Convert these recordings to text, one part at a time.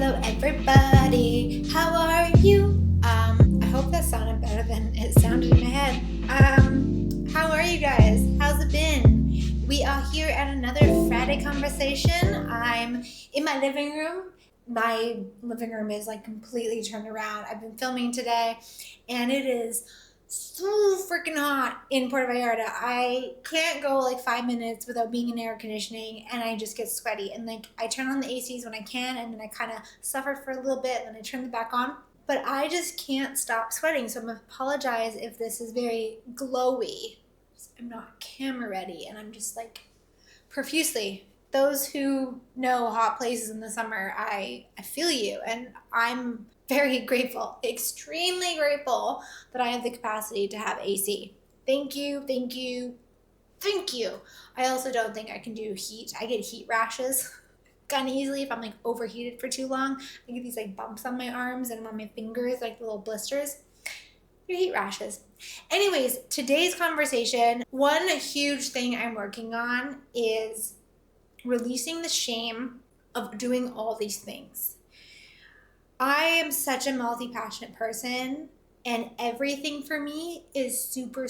Hello everybody, how are you? I hope that sounded better than it sounded in my head. How are you guys? How's it been? We are here at another Friday conversation. I'm in my living room. My living room is like completely turned around. I've been filming today and it is so freaking hot in Puerto Vallarta. I can't go like 5 minutes without being in air conditioning and I just get sweaty. And like I turn on the ACs when I can and then I kind of suffer for a little bit and then I turn them back on. But I just can't stop sweating. So I'm going to apologize if this is very glowy. I'm not camera ready and I'm just like profusely. Those who know hot places in the summer, I feel you. And I'm very grateful, extremely grateful that I have the capacity to have AC. Thank you, thank you, thank you. I also don't think I can do heat. I get heat rashes kind of easily if I'm like overheated for too long. I get these like bumps on my arms and on my fingers, like little blisters. Your heat rashes. Anyways, today's conversation, one huge thing I'm working on is releasing the shame of doing all these things. I am such a multi-passionate person and everything for me is super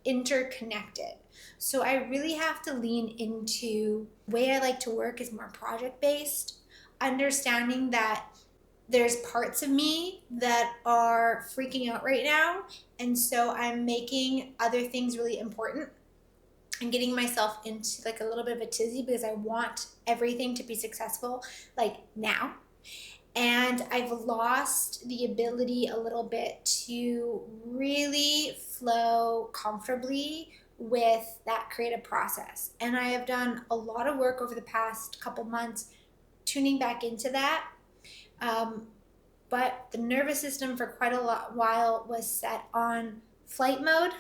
interconnected. So I really have to lean into the way I like to work is more project-based, understanding that there's parts of me that are freaking out right now. And so I'm making other things really important and getting myself into like a little bit of a tizzy because I want everything to be successful like now. And I've lost the ability a little bit to really flow comfortably with that creative process. And I have done a lot of work over the past couple months tuning back into that. But the nervous system for quite a while was set on flight mode,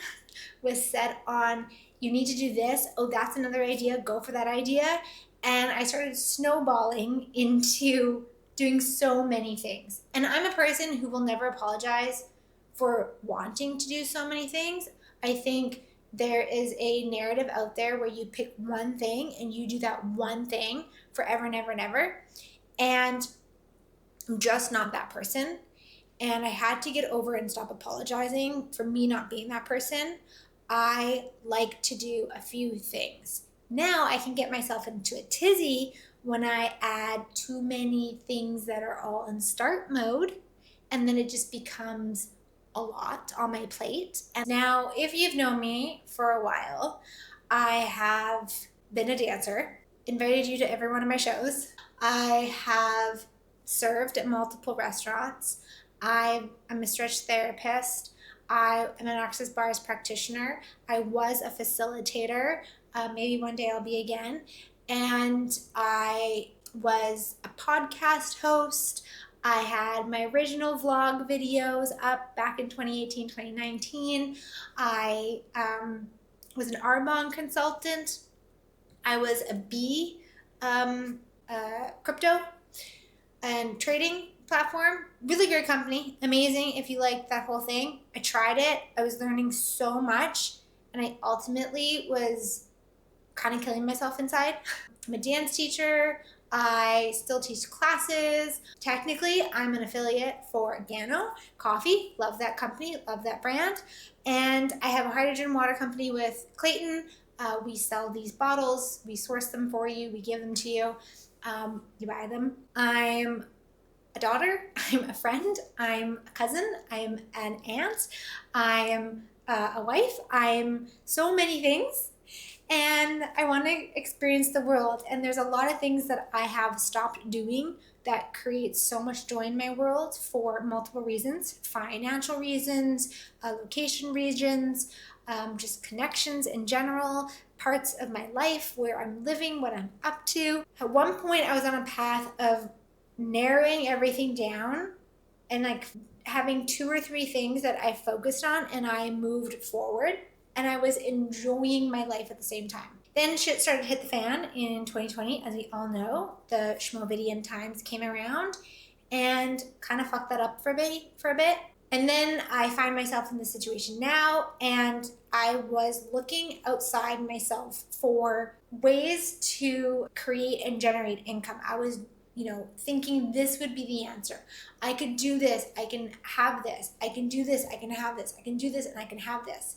was set on you need to do this. Oh, that's another idea. Go for that idea. And I started snowballing into doing so many things. And I'm a person who will never apologize for wanting to do so many things. I think there is a narrative out there where you pick one thing and you do that one thing forever and ever and ever. And I'm just not that person. And I had to get over and stop apologizing for me not being that person. I like to do a few things. Now I can get myself into a tizzy when I add too many things that are all in start mode, and then it just becomes a lot on my plate. And now, if you've known me for a while, I have been a dancer, invited you to every one of my shows. I have served at multiple restaurants. I'm a stretch therapist. I am an Access Bars practitioner. I was a facilitator. Maybe one day I'll be again. And I was a podcast host. I had my original vlog videos up back in 2018, 2019. I was an Arbonne consultant. I was a bee crypto and trading platform. Really great company. Amazing if you like that whole thing. I tried it. I was learning so much and I ultimately was kind of killing myself inside. I'm a dance teacher. I still teach classes. Technically, I'm an affiliate for Gano Coffee. Love that company. Love that brand. And I have a hydrogen water company with Clayton. We sell these bottles. We source them for you. We give them to you. You buy them. I'm a daughter. I'm a friend. I'm a cousin. I'm an aunt. I am a wife. I'm so many things. And I want to experience the world. And there's a lot of things that I have stopped doing that create so much joy in my world for multiple reasons. Financial reasons, location reasons, just connections in general, parts of my life, where I'm living, what I'm up to. At one point, I was on a path of narrowing everything down and like having 2 or 3 things that I focused on and I moved forward. And I was enjoying my life at the same time. Then shit started to hit the fan in 2020, as we all know. The Schmovidian times came around and kind of fucked that up for a bit. And then I find myself in this situation now, and I was looking outside myself for ways to create and generate income. I was thinking this would be the answer. I could do this, I can have this, I can do this, I can have this, I can do this, and I can have this.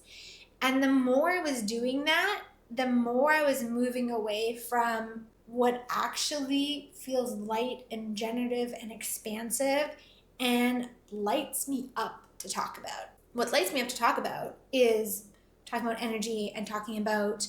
And the more I was doing that, the more I was moving away from what actually feels light and generative and expansive and lights me up to talk about. What lights me up to talk about is talking about energy and talking about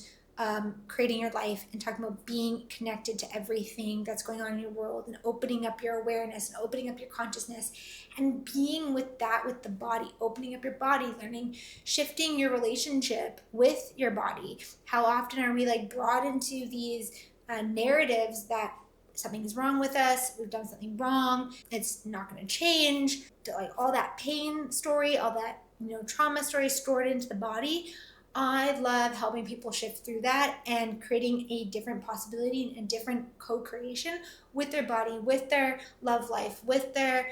creating your life and talking about being connected to everything that's going on in your world and opening up your awareness and opening up your consciousness and being with that, with the body, opening up your body, learning, shifting your relationship with your body. How often are we like brought into these narratives that something is wrong with us, we've done something wrong, it's not going to change, like all that pain story, all that trauma story stored into the body. I love helping people shift through that and creating a different possibility and a different co-creation with their body, with their love life, with their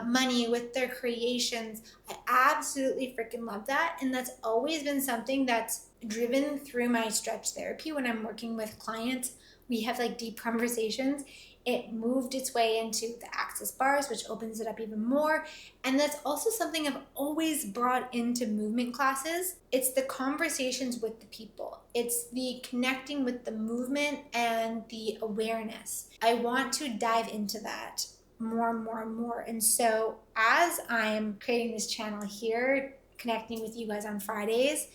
money, with their creations. I absolutely freaking love that. And that's always been something that's driven through my stretch therapy when I'm working with clients. We have like deep conversations. It moved its way into the Access Bars, which opens it up even more. And that's also something I've always brought into movement classes. It's the conversations with the people. It's the connecting with the movement and the awareness. I want to dive into that more and more and more. And so as I'm creating this channel here, connecting with you guys on Fridays,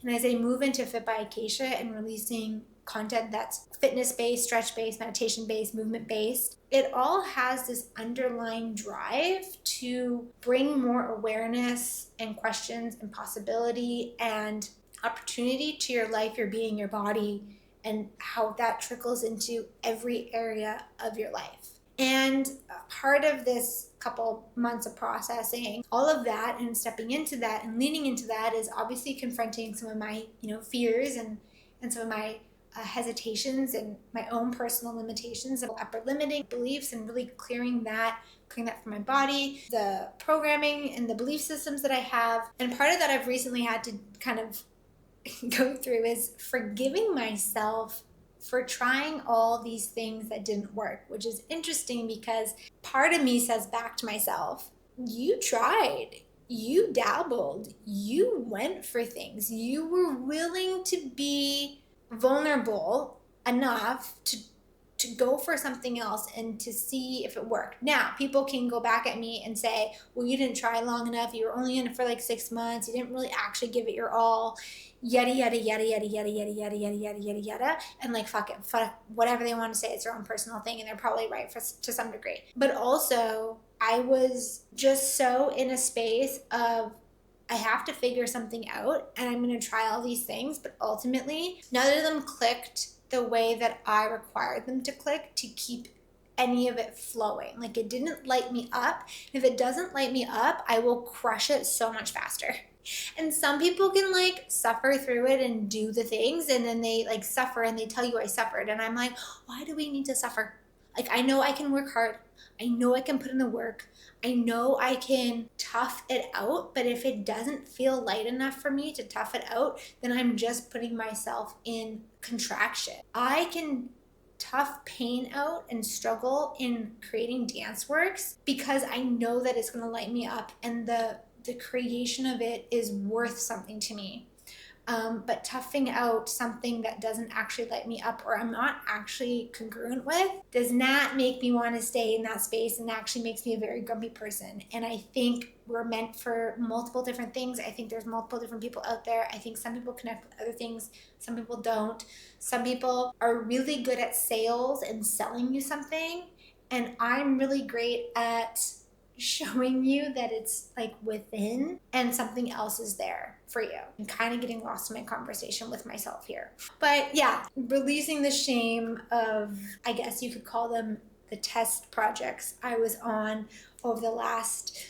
and as I move into Fit by Acacia and releasing content that's fitness-based, stretch-based, meditation-based, movement-based, it all has this underlying drive to bring more awareness and questions and possibility and opportunity to your life, your being, your body, and how that trickles into every area of your life. And part of this couple months of processing all of that and stepping into that and leaning into that is obviously confronting some of my fears and some of my hesitations and my own personal limitations and upper limiting beliefs, and really clearing that from my body, the programming and the belief systems that I have. And part of that I've recently had to kind of go through is forgiving myself for trying all these things that didn't work, which is interesting because part of me says back to myself, you tried, you dabbled, you went for things, you were willing to be vulnerable enough to go for something else and to see if it worked. Now, people can go back at me and say, well, you didn't try long enough. You were only in it for like 6 months. You didn't really actually give it your all. Yada, yada, yada, yada, yada, yada, yada, yada, yada, yada, yada. And like, fuck it. Fuck whatever they want to say. It's their own personal thing. And they're probably right to some degree. But also, I was just so in a space of, I have to figure something out and I'm going to try all these things. But ultimately, none of them clicked the way that I required them to click to keep any of it flowing. Like, it didn't light me up. If it doesn't light me up, I will crush it so much faster. And some people can like suffer through it and do the things, and then they like suffer and they tell you I suffered. And I'm like, why do we need to suffer? Like, I know I can work hard. I know I can put in the work. I know I can tough it out, but if it doesn't feel light enough for me to tough it out, then I'm just putting myself in contraction. I can tough pain out and struggle in creating dance works because I know that it's going to light me up and the creation of it is worth something to me. But toughing out something that doesn't actually light me up or I'm not actually congruent with does not make me want to stay in that space, and actually makes me a very grumpy person. And I think we're meant for multiple different things. I think there's multiple different people out there. I think some people connect with other things, some people don't. Some people are really good at sales and selling you something, and I'm really great at showing you that it's like within and something else is there for you. I'm kind of getting lost in my conversation with myself here. But yeah, releasing the shame of, I guess you could call them the test projects I was on over the last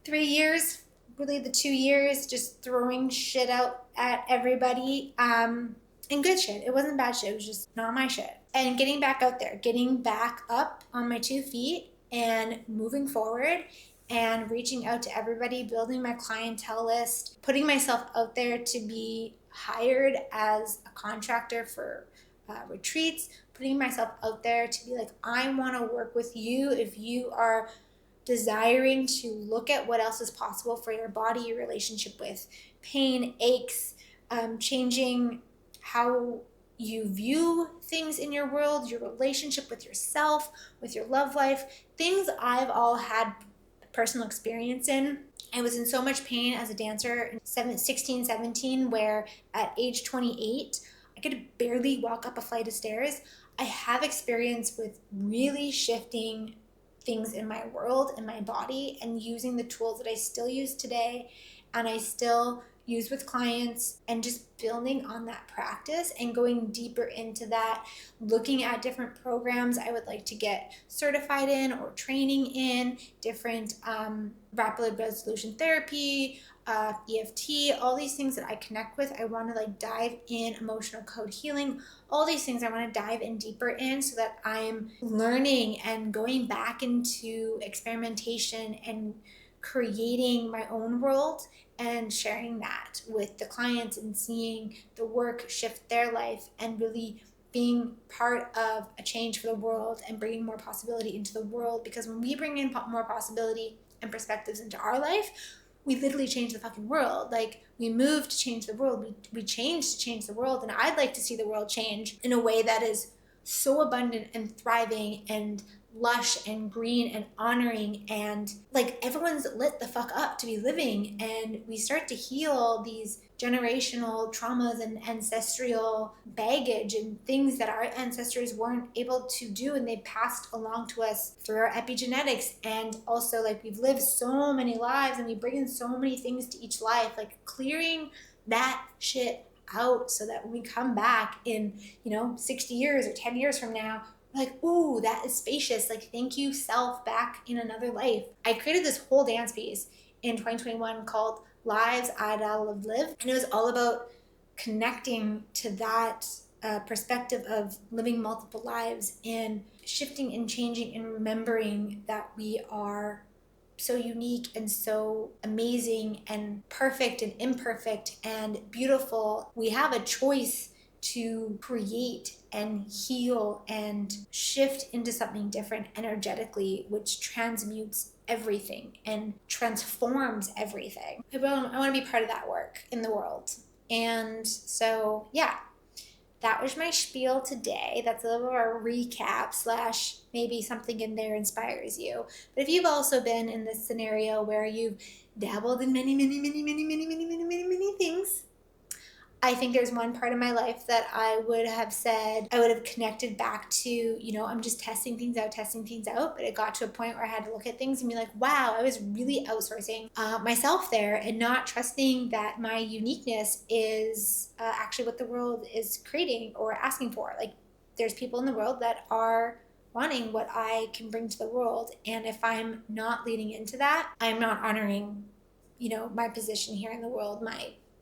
3 years, really the 2 years, just throwing shit out at everybody. And good shit. It wasn't bad shit. It was just not my shit. And getting back out there, getting back up on my 2 feet and moving forward and reaching out to everybody, building my clientele list, putting myself out there to be hired as a contractor for retreats, putting myself out there to be like, I want to work with you if you are desiring to look at what else is possible for your body, your relationship with pain, aches, changing how you view things in your world, your relationship with yourself, with your love life, things I've all had personal experience in. I was in so much pain as a dancer in 16, 17, where at age 28, I could barely walk up a flight of stairs. I have experience with really shifting things in my world, in my body, and using the tools that I still use today and I still use with clients, and just building on that practice and going deeper into that, looking at different programs I would like to get certified in or training in, different rapid resolution therapy, EFT, all these things that I connect with. I want to like dive in, emotional code healing, all these things I want to dive in deeper in so that I'm learning and going back into experimentation and creating my own world and sharing that with the clients and seeing the work shift their life and really being part of a change for the world and bringing more possibility into the world. Because when we bring in more possibility and perspectives into our life, we literally change the fucking world. Like, we move to change the world. We change to change the world. And I'd like to see the world change in a way that is so abundant and thriving and lush and green and honoring, and like everyone's lit the fuck up to be living, and we start to heal these generational traumas and ancestral baggage and things that our ancestors weren't able to do, and they passed along to us through our epigenetics. And also, like, we've lived so many lives and we bring in so many things to each life, like clearing that shit out so that when we come back in 60 years or 10 years from now, like, ooh, that is spacious. Like, thank you, self, back in another life. I created this whole dance piece in 2021 called Lives I'd Live. And it was all about connecting to that perspective of living multiple lives and shifting and changing and remembering that we are so unique and so amazing and perfect and imperfect and beautiful. We have a choice to create and heal and shift into something different energetically, which transmutes everything and transforms everything. I want to be part of that work in the world. And so, yeah, that was my spiel today. That's a little of a recap / maybe something in there inspires you. But if you've also been in this scenario where you've dabbled in many things, I think there's one part of my life that I would have connected back to, I'm just testing things out. But it got to a point where I had to look at things and be like, wow, I was really outsourcing myself there and not trusting that my uniqueness is actually what the world is creating or asking for. Like, there's people in the world that are wanting what I can bring to the world. And if I'm not leaning into that, I'm not honoring, my position here in the world,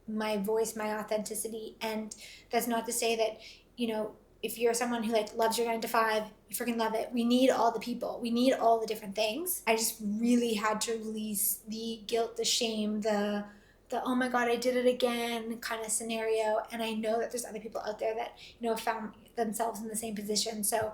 my voice, my authenticity. And that's not to say that, if you're someone who loves your 9 to 5, you freaking love it. We need all the people. We need all the different things. I just really had to release the guilt, the shame, the oh my God, I did it again kind of scenario. And I know that there's other people out there that, found themselves in the same position. So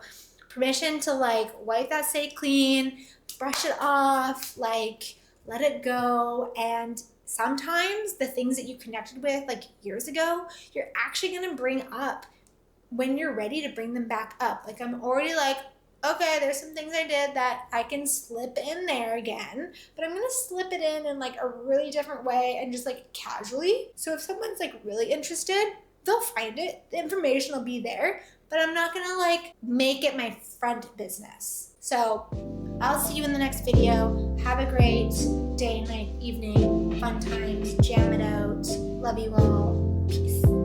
permission to wipe that slate clean, brush it off, let it go. And sometimes the things that you connected with years ago, you're actually going to bring up when you're ready to bring them back up. I'm already okay, there's some things I did that I can slip in there again, but I'm going to slip it in a really different way and just casually. So if someone's really interested, they'll find it. The information will be there, but I'm not going to make it my front business. So I'll see you in the next video. Have a great day, night, evening, fun times, jam it out. Love you all. Peace.